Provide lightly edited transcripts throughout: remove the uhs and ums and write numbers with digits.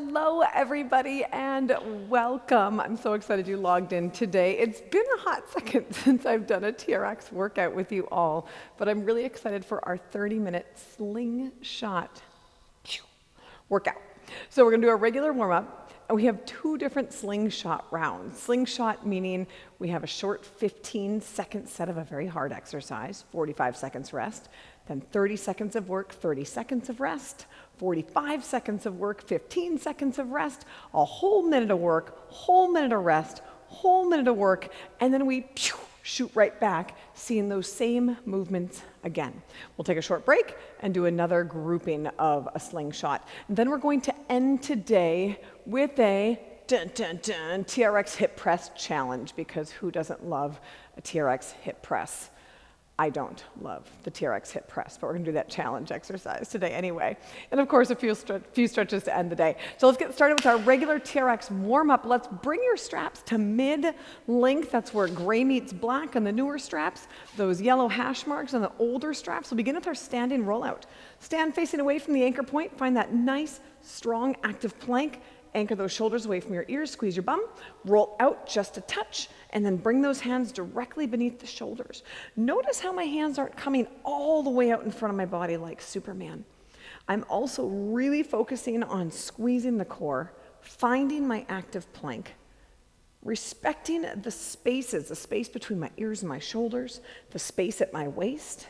Hello, everybody, and welcome. I'm so excited you logged in today. It's been a hot second since I've done a TRX workout with you all, but I'm really excited for our 30-minute Slingshot workout. So we're going to do a regular warm-up, and we have two different Slingshot rounds. Slingshot meaning we have a short 15-second set of a very hard exercise, 45 seconds rest, then 30 seconds of work, 30 seconds of rest, 45 seconds of work, 15 seconds of rest, a whole minute of work, whole minute of rest, whole minute of work, and then we shoot right back, seeing those same movements again. We'll take a short break and do another grouping of a slingshot. And then we're going to end today with a TRX hip press challenge, because who doesn't love a TRX hip press? I don't love the TRX hip press, but we're going to do that challenge exercise today anyway. And of course, a few stretches to end the day. So let's get started with our regular TRX warm-up. Let's bring your straps to mid-length. That's where gray meets black on the newer straps. Those yellow hash marks on the older straps. We'll begin with our standing rollout. Stand facing away from the anchor point. Find that nice, strong, active plank. Anchor those shoulders away from your ears, squeeze your bum, roll out just a touch, and then bring those hands directly beneath the shoulders. Notice how my hands aren't coming all the way out in front of my body like Superman. I'm also really focusing on squeezing the core, finding my active plank, respecting the spaces, the space between my ears and my shoulders, the space at my waist.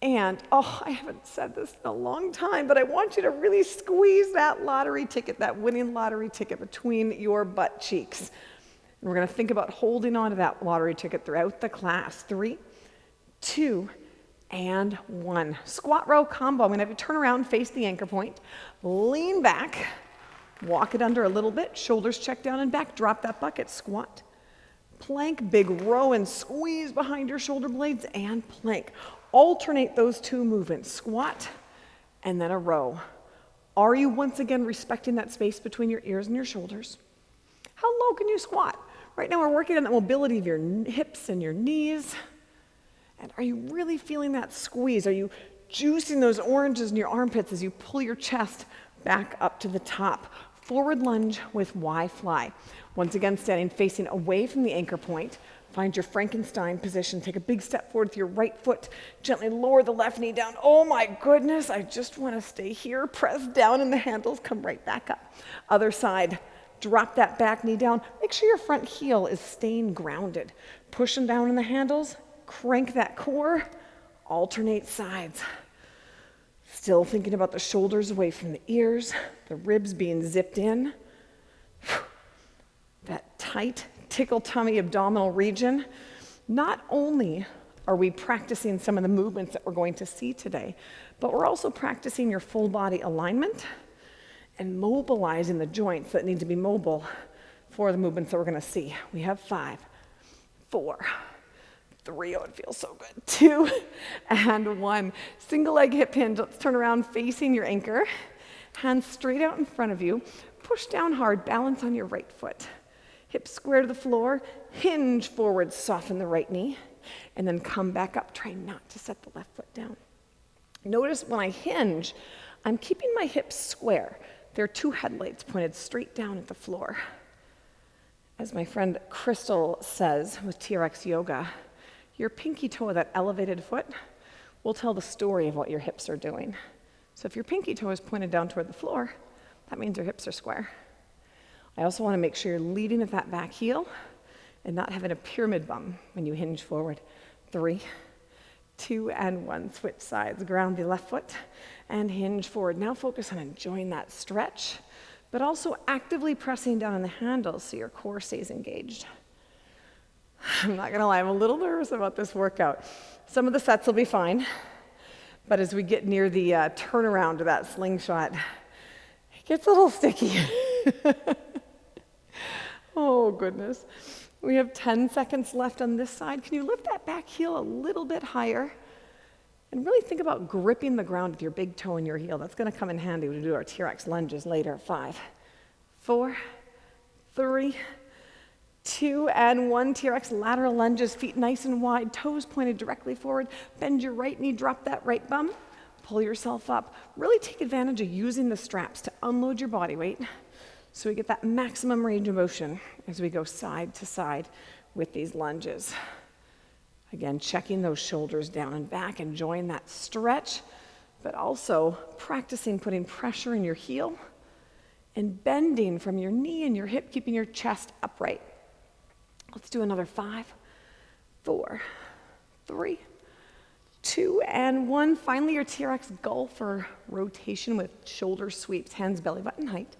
And, I haven't said this in a long time, but I want you to really squeeze that lottery ticket, that winning lottery ticket between your butt cheeks. And we're going to think about holding on to that lottery ticket throughout the class. 3, 2, and 1. Squat row combo. I'm going to have you turn around, face the anchor point, lean back, walk it under a little bit, shoulders check down and back, drop that bucket, squat. Plank, big row and squeeze behind your shoulder blades, and plank. Alternate those two movements, squat and then a row. Are you once again respecting that space between your ears and your shoulders? How low can you squat? Right now we're working on the mobility of your hips and your knees. And are you really feeling that squeeze? Are you juicing those oranges in your armpits as you pull your chest back up to the top? Forward lunge with Y fly. Once again, standing facing away from the anchor point. Find your Frankenstein position. Take a big step forward with your right foot. Gently lower the left knee down. Oh my goodness, I just want to stay here. Press down in the handles, come right back up. Other side, drop that back knee down. Make sure your front heel is staying grounded. Pushing down in the handles, crank that core, alternate sides. Still thinking about the shoulders away from the ears, the ribs being zipped in. That tight tickle tummy abdominal region. Not only are we practicing some of the movements that we're going to see today, but we're also practicing your full body alignment and mobilizing the joints that need to be mobile for the movements that we're going to see. We have 5, 4, 3, oh, it feels so good, 2, and 1. Single leg hip hinge. Let's turn around facing your anchor. Hands straight out in front of you. Push down hard, balance on your right foot. Hips square to the floor, hinge forward, soften the right knee, and then come back up. Try not to set the left foot down. Notice when I hinge, I'm keeping my hips square. There are 2 headlights pointed straight down at the floor. As my friend Crystal says with TRX Yoga, your pinky toe of that elevated foot will tell the story of what your hips are doing. So if your pinky toe is pointed down toward the floor, that means your hips are square. I also want to make sure you're leading with that back heel and not having a pyramid bum when you hinge forward. 3, 2, and 1. Switch sides. Ground the left foot and hinge forward. Now focus on enjoying that stretch, but also actively pressing down on the handles so your core stays engaged. I'm not going to lie, I'm a little nervous about this workout. Some of the sets will be fine, but as we get near the turnaround to that slingshot, it gets a little sticky. Oh, goodness. We have 10 seconds left on this side. Can you lift that back heel a little bit higher? And really think about gripping the ground with your big toe and your heel. That's going to come in handy when we do our TRX lunges later. 5, 4, 3, 2, and 1. TRX lateral lunges, feet nice and wide, toes pointed directly forward. Bend your right knee, drop that right bum. pull yourself up. Really take advantage of using the straps to unload your body weight so we get that maximum range of motion as we go side to side with these lunges. Again, checking those shoulders down and back, enjoying that stretch, but also practicing putting pressure in your heel and bending from your knee and your hip, keeping your chest upright. Let's do another 5, 4, 3, 2, and 1. Finally, your TRX golfer rotation with shoulder sweeps, hands belly button height.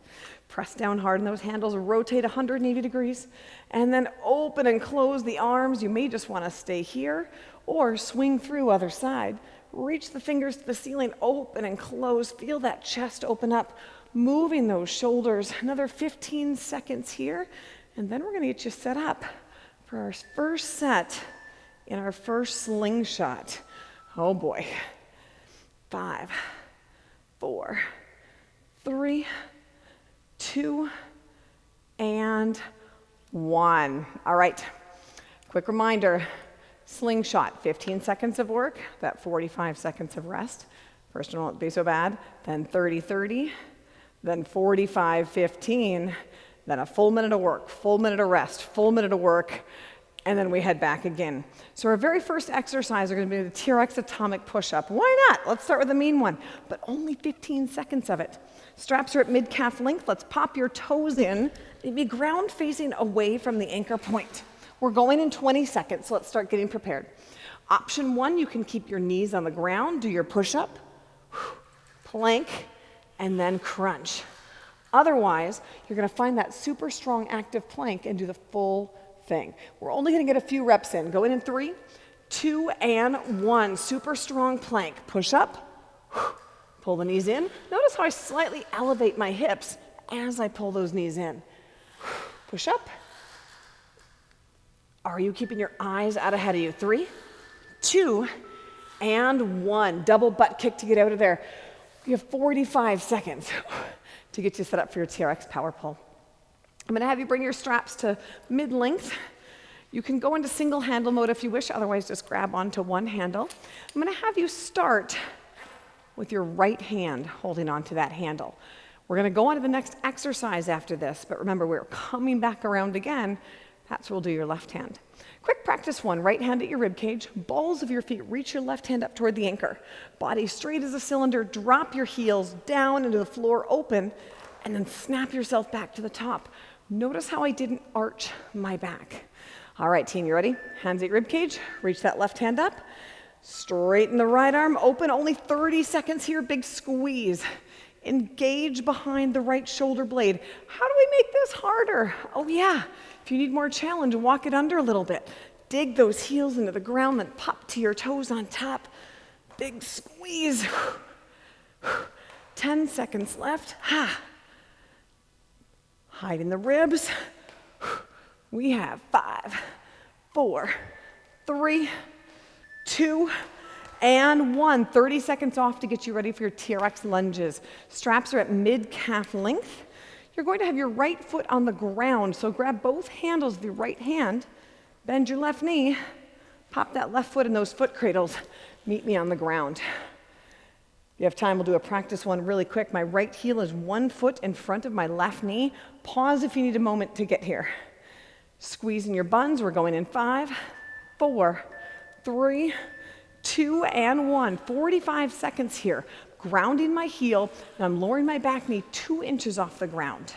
Press down hard in those handles, rotate 180 degrees, and then open and close the arms. You may just want to stay here or swing through other side. Reach the fingers to the ceiling, open and close. Feel that chest open up, moving those shoulders. Another 15 seconds here, and then we're going to get you set up for our first set in our first slingshot. Oh boy. 5, 4, 3, 2, and 1. All right, quick reminder, slingshot, 15 seconds of work, that 45 seconds of rest. First one won't be so bad, then 30-30, then 45-15, then a full minute of work, full minute of rest, full minute of work, and then we head back again. So our very first exercise are going to be the TRX atomic push-up. Why not? Let's start with the mean one, but only 15 seconds of it. Straps are at mid-calf length. Let's pop your toes in and be ground facing away from the anchor point. We're going in 20 seconds, so let's start getting prepared. Option 1, you can keep your knees on the ground, do your push-up, plank, and then crunch. Otherwise, you're going to find that super strong active plank and do the full thing. We're only going to get a few reps in. Go in 3, 2, and 1. Super strong plank. Push up. Pull the knees in. Notice how I slightly elevate my hips as I pull those knees in. Push up. Are you keeping your eyes out ahead of you? 3, 2, and 1. Double butt kick to get out of there. You have 45 seconds to get you set up for your TRX power pull. I'm going to have you bring your straps to mid-length. You can go into single handle mode if you wish, otherwise just grab onto one handle. I'm going to have you start with your right hand holding onto that handle. We're going to go on to the next exercise after this, but remember, we're coming back around again. That's where we'll do your left hand. Quick practice 1, right hand at your rib cage, balls of your feet, reach your left hand up toward the anchor. Body straight as a cylinder, drop your heels down into the floor open, and then snap yourself back to the top. Notice how I didn't arch my back. All right, team, you ready? Hands at your rib cage, reach that left hand up, straighten the right arm, open, only 30 seconds here, big squeeze. Engage behind the right shoulder blade. How do we make this harder? Oh yeah, if you need more challenge, walk it under a little bit. Dig those heels into the ground, then pop to your toes on top. Big squeeze. 10 seconds left. Ha. Hiding the ribs. We have 5, 4, 3, 2, and 1. 30 seconds off to get you ready for your TRX lunges. Straps are at mid-calf length. You're going to have your right foot on the ground, so grab both handles of your right hand, bend your left knee, pop that left foot in those foot cradles. Meet me on the ground. If you have time, we'll do a practice 1 really quick. My right heel is 1 foot in front of my left knee. Pause if you need a moment to get here. Squeeze in your buns. We're going in 5, 4, 3, 2, and 1. 45 seconds here. Grounding my heel, and I'm lowering my back knee 2 inches off the ground.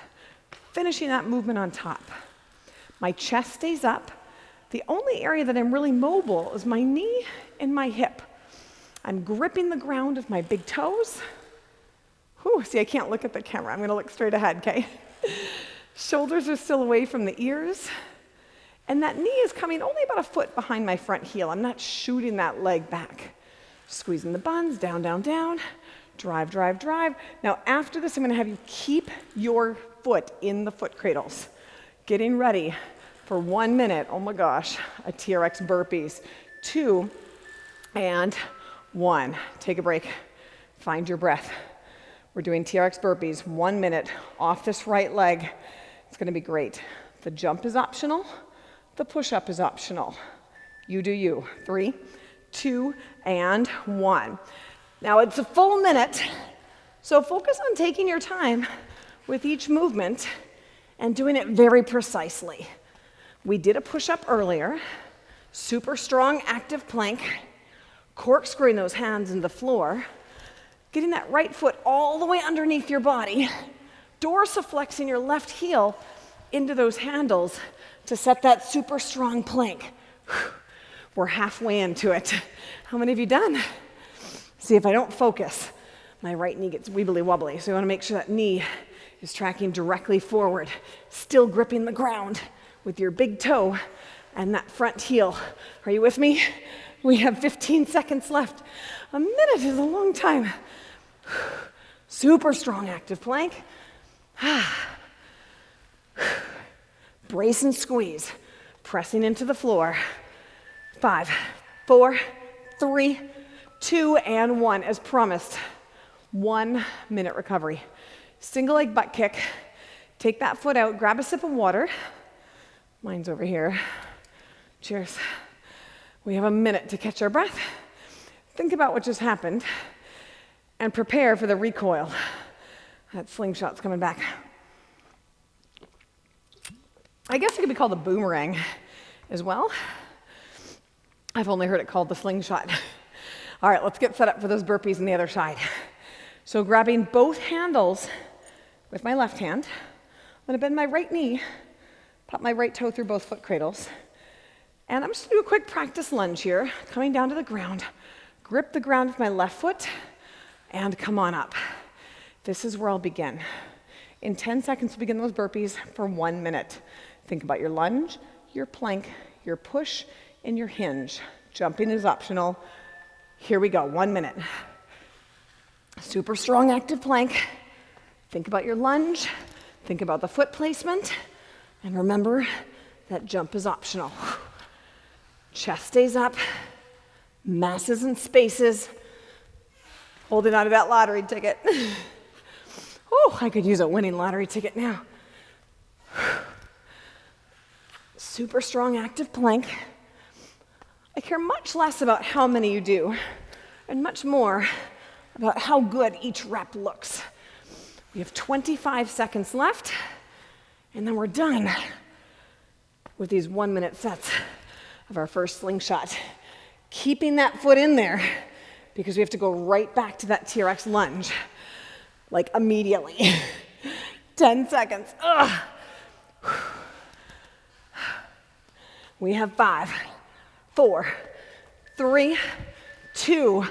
Finishing that movement on top. My chest stays up. The only area that I'm really mobile is my knee and my hip. I'm gripping the ground with my big toes. Whew, see, I can't look at the camera. I'm going to look straight ahead, okay? Shoulders are still away from the ears. And that knee is coming only about a foot behind my front heel. I'm not shooting that leg back. Squeezing the buns, down, down, down. Drive, drive, drive. Now, after this, I'm going to have you keep your foot in the foot cradles. Getting ready for 1 minute. Oh my gosh, a TRX burpees. 2, and 1. Take a break. Find your breath. We're doing TRX burpees, 1 minute off this right leg. It's going to be great. The jump is optional. The push-up is optional. You do you. 3, 2, and 1. Now it's a full minute, so focus on taking your time with each movement and doing it very precisely. We did a push-up earlier, super strong active plank, corkscrewing those hands into the floor, getting that right foot all the way underneath your body, dorsiflexing your left heel into those handles to set that super strong plank. We're halfway into it. How many have you done? See, if I don't focus, my right knee gets wibbly wobbly, so you want to make sure that knee is tracking directly forward, still gripping the ground with your big toe and that front heel. Are you with me? We have 15 seconds left. A minute is a long time. Super strong active plank. Brace and squeeze, pressing into the floor. 5, 4, 3, 2, and 1. As promised, 1 minute recovery. Single leg butt kick. Take that foot out, grab a sip of water. Mine's over here. Cheers. We have a minute to catch our breath. Think about what just happened and prepare for the recoil. That slingshot's coming back. I guess it could be called a boomerang as well. I've only heard it called the slingshot. All right, let's get set up for those burpees on the other side. So grabbing both handles with my left hand, I'm gonna bend my right knee, pop my right toe through both foot cradles, and I'm just gonna do a quick practice lunge here, coming down to the ground, grip the ground with my left foot, and come on up. This is where I'll begin. In 10 seconds, we'll begin those burpees for 1 minute. Think about your lunge, your plank, your push, and your hinge. Jumping is optional. Here we go, 1 minute. Super strong active plank. Think about your lunge. Think about the foot placement. And remember that jump is optional. Chest stays up. Masses and spaces. Holding on to that lottery ticket. Oh, I could use a winning lottery ticket now. Super strong active plank. I care much less about how many you do and much more about how good each rep looks. We have 25 seconds left, and then we're done with these 1 minute sets of our first slingshot. Keeping that foot in there because we have to go right back to that TRX lunge, like immediately. 10 seconds. Ugh. We have 5, 4, 3, 2,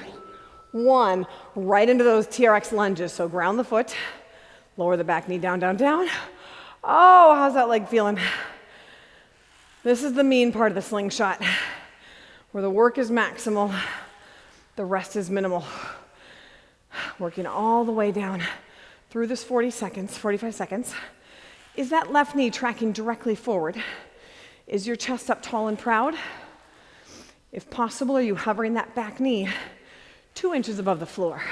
1. Right into those TRX lunges. So ground the foot, lower the back knee down, down, down. Oh, how's that leg feeling? This is the mean part of the slingshot, where the work is maximal, the rest is minimal. Working all the way down through this 45 seconds. Is that left knee tracking directly forward? Is your chest up tall and proud? If possible, are you hovering that back knee 2 inches above the floor?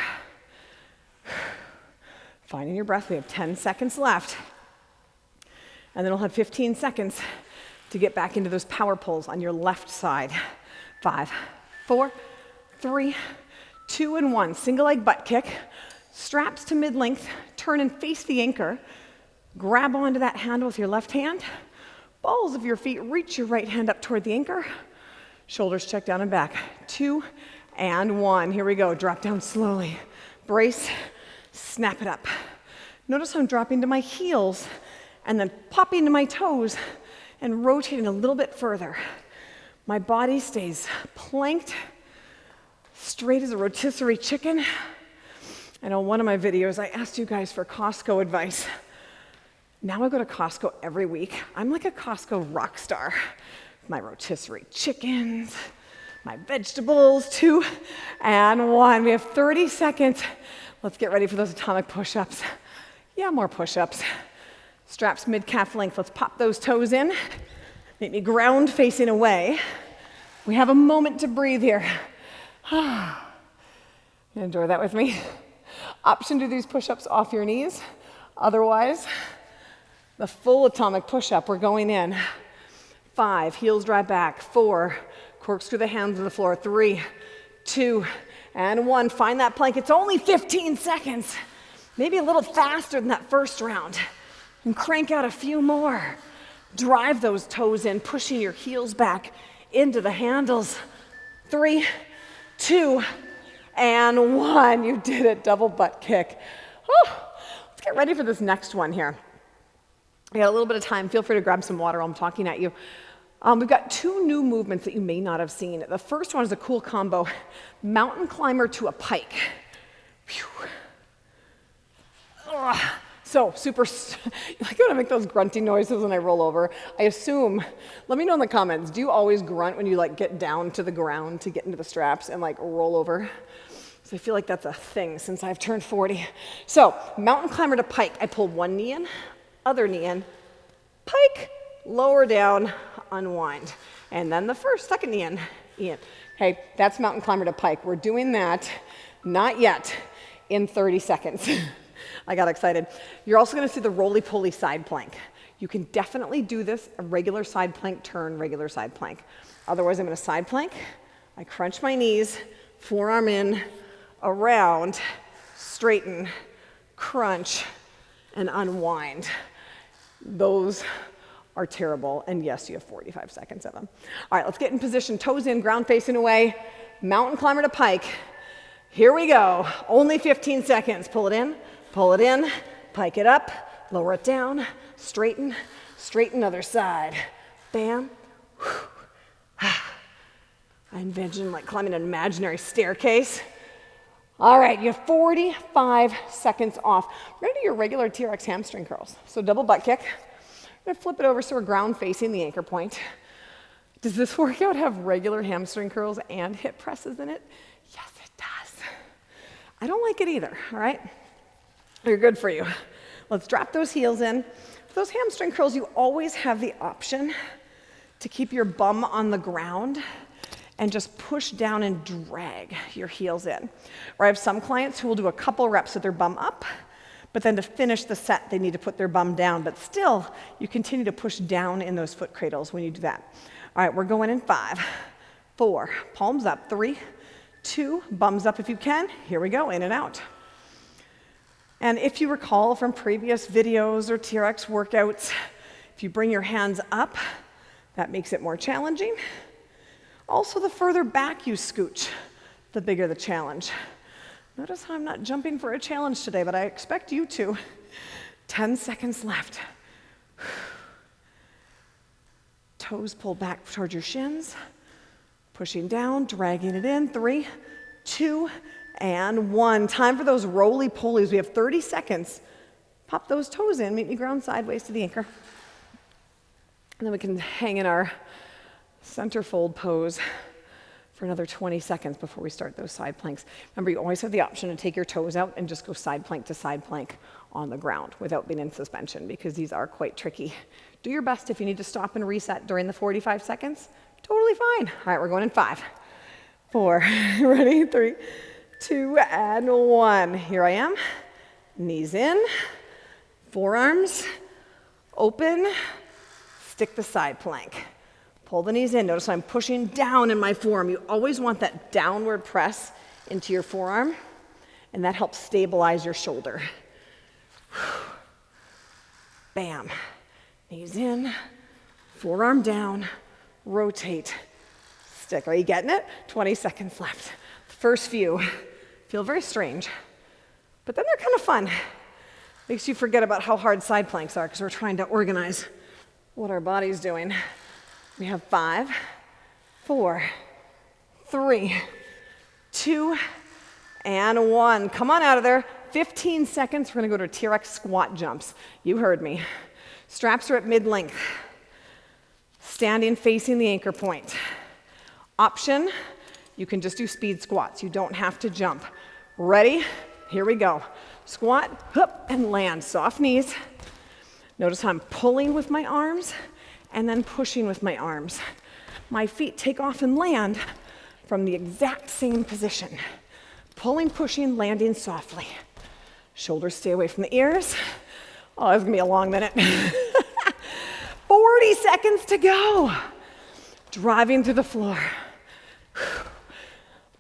Finding your breath. We have 10 seconds left. And then we'll have 15 seconds to get back into those power pulls on your left side. 5, 4, 3, 2, and 1. Single leg butt kick. Straps to mid-length. Turn and face the anchor. Grab onto that handle with your left hand. Balls of your feet, reach your right hand up toward the anchor. Shoulders check down and back. 2 and 1. Here we go. Drop down slowly. Brace. Snap it up. Notice I'm dropping to my heels and then popping to my toes and rotating a little bit further. My body stays planked, straight as a rotisserie chicken. And on one of my videos, I asked you guys for Costco advice. Now I go to Costco every week. I'm like a Costco rock star. My rotisserie chickens, my vegetables, 2 and 1. We have 30 seconds. Let's get ready for those atomic push-ups. Yeah, more push-ups. Straps mid-calf length. Let's pop those toes in. Make me ground facing away. We have a moment to breathe here. You enjoy that with me? Option to do these push-ups off your knees. Otherwise, the full atomic push-up. We're going in. 5, heels drive back. 4, corkscrew the hands to the floor. 3, 2, and 1. Find that plank. It's only 15 seconds. Maybe a little faster than that first round. And crank out a few more. Drive those toes in, pushing your heels back into the handles. 3, 2, and 1. You did it. Double butt kick. Let's get ready for this next one here. We got a little bit of time. Feel free to grab some water while I'm talking at you. We've got 2 new movements that you may not have seen. The first one is a cool combo. Mountain climber to a pike. So super, like when I make those grunting noises when I roll over, I assume, let me know in the comments, do you always grunt when you like get down to the ground to get into the straps and like roll over? So I feel like that's a thing since I've turned 40. So mountain climber to pike, I pull one knee in, other knee in, pike, lower down, unwind. And then the second knee in. Okay, that's mountain climber to pike. We're doing that, not yet, in 30 seconds. I got excited. You're also gonna see the roly-poly side plank. You can definitely do this, a regular side plank turn, regular side plank. Otherwise, I'm gonna side plank, I crunch my knees, forearm in, around, straighten, crunch, and unwind. Those are terrible, and yes, you have 45 seconds of them. All right, let's get in position, toes in, ground facing away, mountain climber to pike. Here we go, only 15 seconds. Pull it in, pike it up, lower it down, straighten, other side. Bam. I envision like climbing an imaginary staircase. All right, you have 45 seconds off. We're gonna do your regular TRX hamstring curls. So double butt kick. I'm gonna flip it over so we're ground facing the anchor point. Does this workout have regular hamstring curls and hip presses in it? Yes, it does. I don't like it either, all right? They're good for you. Let's drop those heels in. For those hamstring curls, you always have the option to keep your bum on the ground and just push down and drag your heels in. Or I have some clients who will do a couple reps with their bum up, but then to finish the set, they need to put their bum down. But still, you continue to push down in those foot cradles when you do that. All right, we're going in 5, 4, palms up, 3, 2, bums up if you can. Here we go, in and out. And if you recall from previous videos or TRX workouts, if you bring your hands up, that makes it more challenging. Also, the further back you scooch, the bigger the challenge. Notice how I'm not jumping for a challenge today, but I expect you to. 10 seconds left. Toes pulled back towards your shins. Pushing down, dragging it in. 3, 2, and 1. Time for those roly-polies. We have 30 seconds. Pop those toes in, meet me ground sideways to the anchor. And then we can hang in our center fold pose for another 20 seconds before we start those side planks. Remember, you always have the option to take your toes out and just go side plank to side plank on the ground without being in suspension, because these are quite tricky. Do your best if you need to stop and reset during the 45 seconds. Totally fine. All right, we're going in 5, 4, ready? 3, 2, and 1. Here I am. Knees in, forearms open, stick the side plank. Pull the knees in. Notice I'm pushing down in my forearm. You always want that downward press into your forearm, and that helps stabilize your shoulder. Bam. Knees in, forearm down, rotate, stick. Are you getting it? 20 seconds left. The first few feel very strange, but then they're kind of fun. Makes you forget about how hard side planks are because we're trying to organize what our body's doing. We have 5, 4, 3, 2, and 1. Come on out of there. 15 seconds. We're going to go to TRX squat jumps. You heard me. Straps are at mid-length. Standing facing the anchor point. Option, you can just do speed squats. You don't have to jump. Ready? Here we go. Squat, hoop, and land. Soft knees. Notice how I'm pulling with my arms and then pushing with my arms. My feet take off and land from the exact same position. Pulling, pushing, landing softly. Shoulders stay away from the ears. Oh, this is gonna be a long minute. 40 seconds to go. Driving through the floor.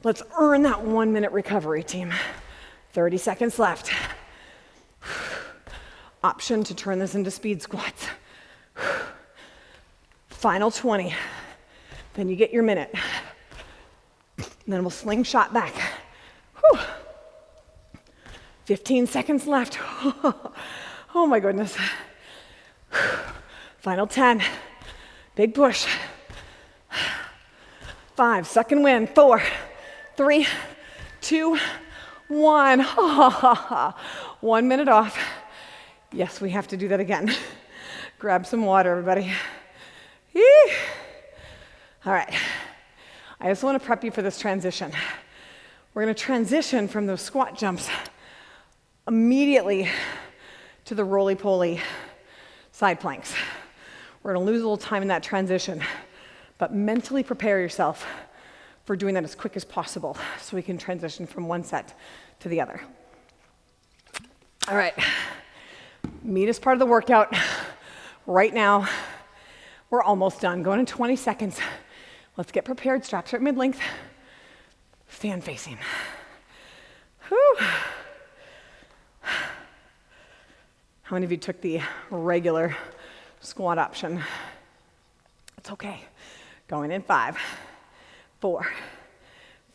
Let's earn that 1 minute recovery, team. 30 seconds left. Option to turn this into speed squats. Final 20. Then you get your minute. And then we'll slingshot back. Whew. 15 seconds left. Oh my goodness. Final 10. Big push. 5, second wind. 4, 3, 2, 1. 1 minute off. Yes, we have to do that again. Grab some water, everybody. Yee. All right. I just want to prep you for this transition. We're going to transition from those squat jumps immediately to the roly-poly side planks. We're going to lose a little time in that transition, but mentally prepare yourself for doing that as quick as possible so we can transition from one set to the other. All right. Meatest part of the workout. Right now, we're almost done. Going in 20 seconds. Let's get prepared. Straps are at mid-length. Stand facing. Whew. How many of you took the regular squat option? It's okay. Going in 5, 4,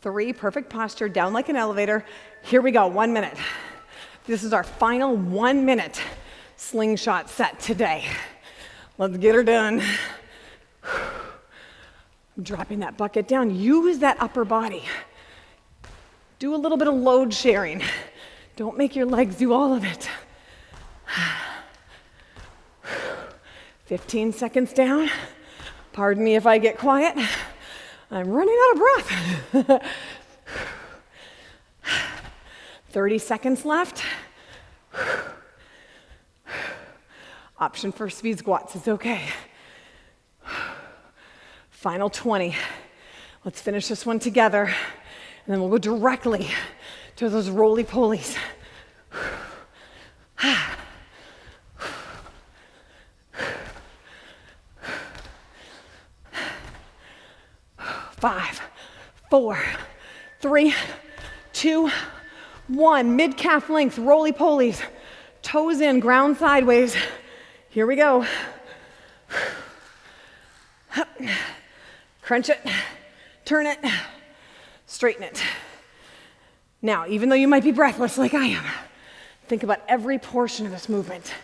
3, perfect posture, down like an elevator. Here we go, 1 minute. This is our final 1 minute slingshot set today. Let's get her done. Dropping that bucket down. Use that upper body. Do a little bit of load sharing. Don't make your legs do all of it. 15 seconds down. Pardon me if I get quiet. I'm running out of breath. 30 seconds left. Option for speed squats is okay. Final 20. Let's finish this one together, and then we'll go directly to those roly-polies. 5, 4, 3, 2, 1. Mid-calf length, roly-polies. Toes in, ground sideways. Here we go. Crunch it, turn it, straighten it. Now, even though you might be breathless like I am, think about every portion of this movement.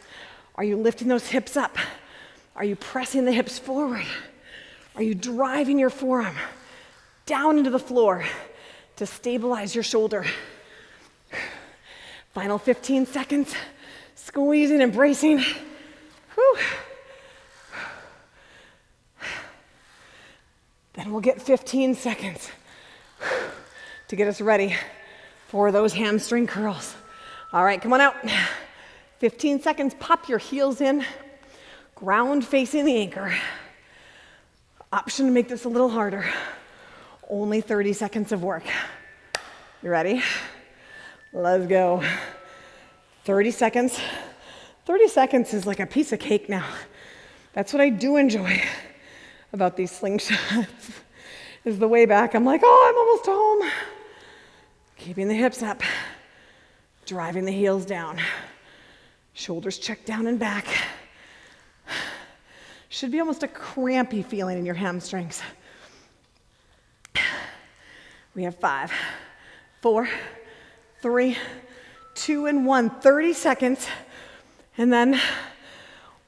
Are you lifting those hips up? Are you pressing the hips forward? Are you driving your forearm down into the floor to stabilize your shoulder? Final 15 seconds. Squeezing and bracing. Whew. Then we'll get 15 seconds to get us ready for those hamstring curls. All right, come on out. 15 seconds, pop your heels in, ground facing the anchor. Option to make this a little harder. Only 30 seconds of work. You ready? Let's go. 30 seconds. 30 seconds is like a piece of cake now. That's what I do enjoy about these slingshots. Is the way back, I'm like, oh, I'm almost home. Keeping the hips up, driving the heels down. Shoulders check down and back. Should be almost a crampy feeling in your hamstrings. We have 5, 4, 3, 2, and 1. 30 seconds. And then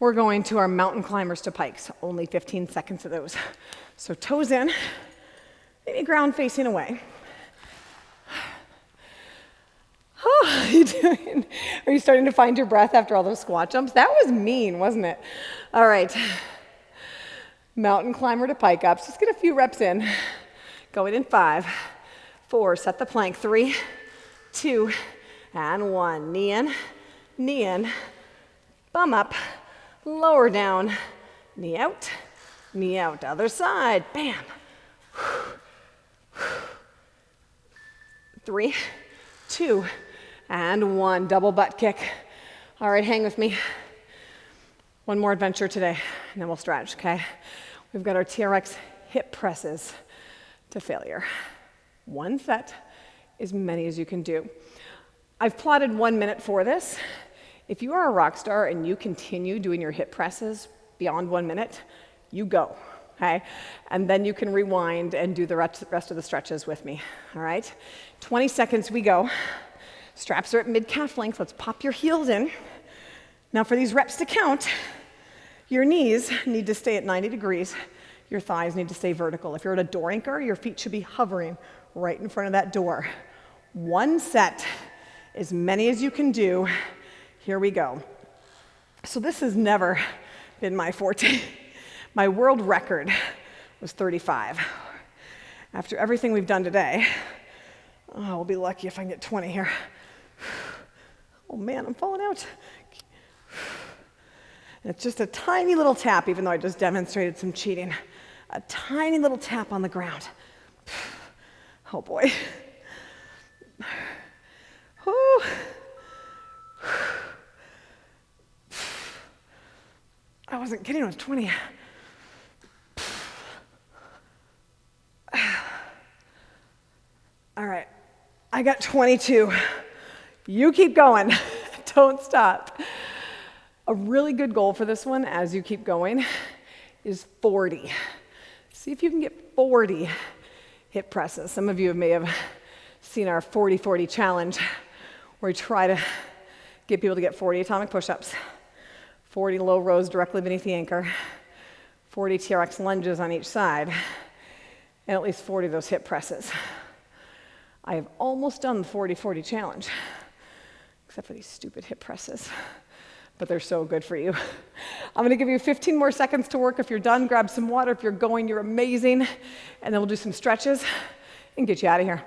we're going to our mountain climbers to pikes. Only 15 seconds of those. So toes in, maybe ground facing away. Oh, how are you doing? Are you starting to find your breath after all those squat jumps? That was mean, wasn't it? All right. Mountain climber to pike ups. Just get a few reps in. Going in 5, 4, set the plank. 3, 2, and 1. Knee in, bum up, lower down, knee out, other side, bam. 3, 2, and 1, double butt kick. All right, hang with me. One more adventure today, and then we'll stretch, okay? We've got our TRX hip presses to failure. One set, as many as you can do. I've plotted 1 minute for this. If you are a rock star and you continue doing your hip presses beyond 1 minute, you go, okay? And then you can rewind and do the rest of the stretches with me, all right? 20 seconds, we go. Straps are at mid-calf length. Let's pop your heels in. Now for these reps to count, your knees need to stay at 90 degrees. Your thighs need to stay vertical. If you're at a door anchor, your feet should be hovering right in front of that door. One set, as many as you can do. Here we go. So this has never been my forte. My world record was 35. After everything we've done today, we'll be lucky if I can get 20 here. Oh man, I'm falling out. And it's just a tiny little tap, even though I just demonstrated some cheating. A tiny little tap on the ground. Oh boy. Whew. I wasn't kidding, it was 20. All right, I got 22. You keep going, don't stop. A really good goal for this one, as you keep going, is 40. See if you can get 40 hip presses. Some of you may have seen our 40-40 challenge, where we try to get people to get 40 atomic push-ups, 40 low rows directly beneath the anchor, 40 TRX lunges on each side, and at least 40 of those hip presses. I have almost done the 40-40 challenge, except for these stupid hip presses, but they're so good for you. I'm gonna give you 15 more seconds to work. If you're done, grab some water. If you're going, you're amazing. And then we'll do some stretches and get you out of here.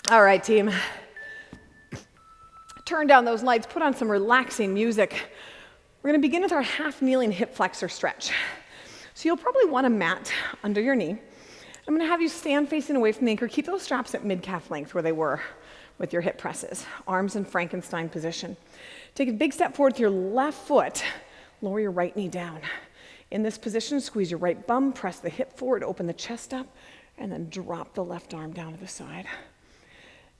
All right, team. Turn down those lights, put on some relaxing music. We're gonna begin with our half kneeling hip flexor stretch. So you'll probably want a mat under your knee. I'm gonna have you stand facing away from the anchor. Keep those straps at mid-calf length where they were with your hip presses. Arms in Frankenstein position. Take a big step forward with your left foot. Lower your right knee down. In this position, squeeze your right bum, press the hip forward, open the chest up, and then drop the left arm down to the side.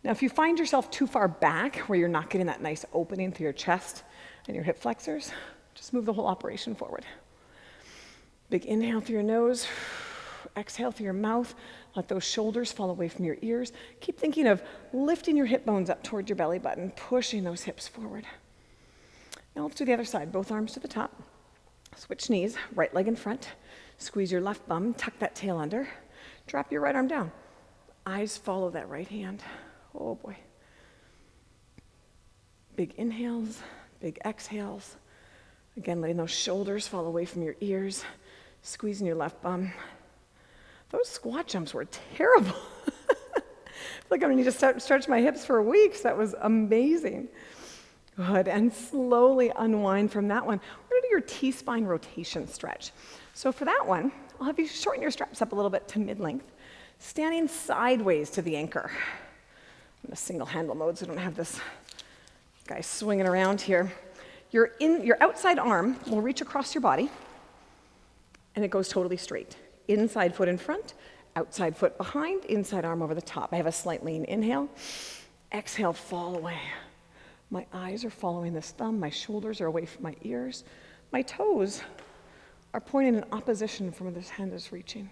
Now, if you find yourself too far back where you're not getting that nice opening through your chest and your hip flexors, just move the whole operation forward. Big inhale through your nose, exhale through your mouth. Let those shoulders fall away from your ears. Keep thinking of lifting your hip bones up towards your belly button, pushing those hips forward. Now let's do the other side, both arms to the top. Switch knees, right leg in front. Squeeze your left bum, tuck that tail under. Drop your right arm down. Eyes follow that right hand. Oh boy. Big inhales, big exhales. Again, letting those shoulders fall away from your ears. Squeezing your left bum. Those squat jumps were terrible. I feel like I'm gonna need to stretch my hips for weeks. That was amazing. Good, and slowly unwind from that one. We're gonna do your T-spine rotation stretch. So for that one, I'll have you shorten your straps up a little bit to mid-length, standing sideways to the anchor. I'm in a single handle mode, so I don't have this guy swinging around here. Your outside arm will reach across your body, and it goes totally straight. Inside foot in front, outside foot behind, inside arm over the top. I have a slight lean inhale. Exhale, fall away. My eyes are following this thumb. My shoulders are away from my ears. My toes are pointing in opposition from where this hand is reaching.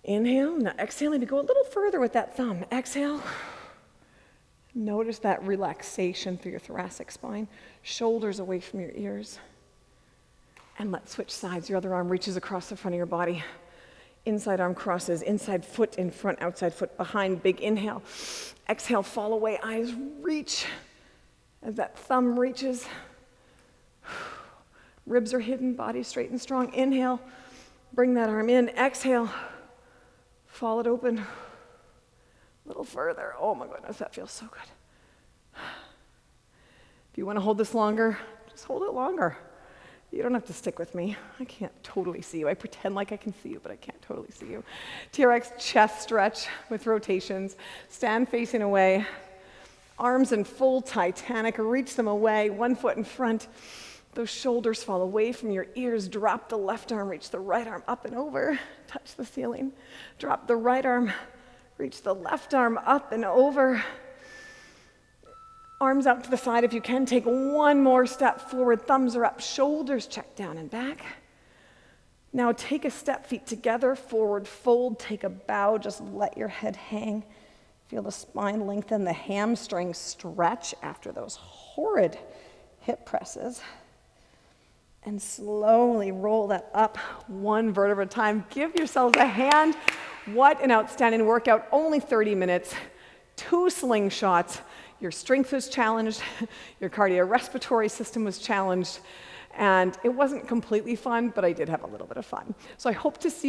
Inhale. Now exhale, maybe go a little further with that thumb. Exhale. Notice that relaxation through your thoracic spine. Shoulders away from your ears. And let's switch sides. Your other arm reaches across the front of your body. Inside arm crosses, inside foot in front, outside foot behind. Big inhale. Exhale, fall away, eyes reach as that thumb reaches. Ribs are hidden, body straight and strong. Inhale, bring that arm in. Exhale, fall it open. A little further. Oh my goodness, that feels so good. If you want to hold this longer, just hold it longer. You don't have to stick with me. I can't totally see you. I pretend like I can see you, but I can't totally see you. TRX chest stretch with rotations. Stand facing away. Arms in full Titanic. Reach them away. One foot in front. Those shoulders fall away from your ears. Drop the left arm, reach the right arm up and over. Touch the ceiling. Drop the right arm, reach the left arm up and over. Arms out to the side if you can. Take one more step forward. Thumbs are up, shoulders check down and back. Now take a step, feet together, forward fold, take a bow, just let your head hang. Feel the spine lengthen, the hamstring stretch after those horrid hip presses. And slowly roll that up one vertebra at a time. Give yourselves a hand. What an outstanding workout. Only 30 minutes, 2 slingshots. Your strength was challenged, your cardiorespiratory system was challenged, and it wasn't completely fun, but I did have a little bit of fun. So I hope to see